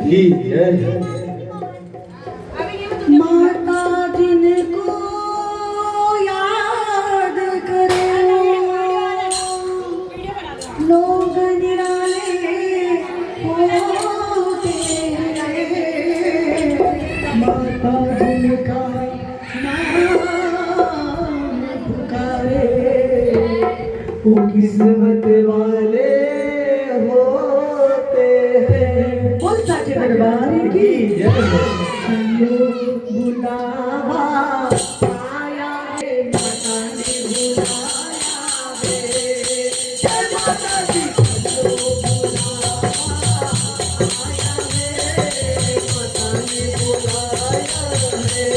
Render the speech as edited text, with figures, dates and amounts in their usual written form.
की जय। माता जिनको याद करे लोग निराले होते हैं। माता जिनका नाम पुकारे वो किस्मत वाले होते हैं। बोल साचे दरबार की जय। बुलावा आया है, माता ने बुलाया है। जय माता दी। बुलावा आया है, माता ने बुलाया है।